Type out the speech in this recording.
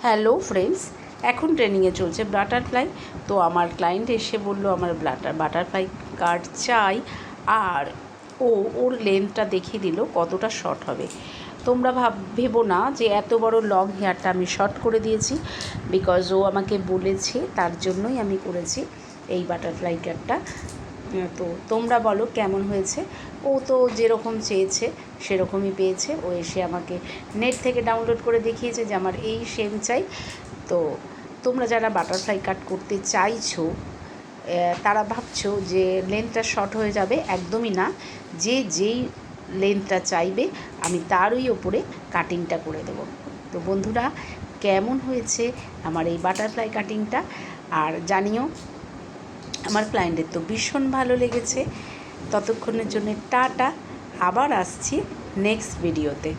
Hello friends, এখন ট্রেনিংয়ে চলছে বাটারফ্লাই। তো আমার ক্লায়েন্ট এসে বলল আমার বাটারফ্লাই কাট চাই, আর ওর লেন্থটা দেখিয়ে দিল কতটা শর্ট হবে। তোমরা ভেবো না যে এত বড় লং হেয়ারটা আমি শর্ট করে দিয়েছি, বিকজ ও আমাকে বলেছে, তার জন্যই আমি করেছি এই বাটারফ্লাই কাটটা। তো তোমরা বলো কেমন হয়েছে। ও তো যেরকম চেয়েছে সেরকমই পেয়েছে। ও এসে আমাকে নেট থেকে ডাউনলোড করে দেখিয়েছে যে আমার এই শেম চাই। তো তোমরা যারা বাটারফ্লাই কাট করতে চাইছো, তারা ভাবছো যে লেন্থটা শর্ট হয়ে যাবে, একদমই না। যেই লেন্থটা চাইবে আমি তারই ওপরে কাটিংটা করে দেবো। তো বন্ধুরা, কেমন হয়েছে আমার এই বাটারফ্লাই কাটিংটা আর জানিও। আমার ক্লায়েন্টের তো ভীষণ ভালো লেগেছে। ততক্ষণের জন্য টাটা, আবার আসছি নেক্সট ভিডিওতে।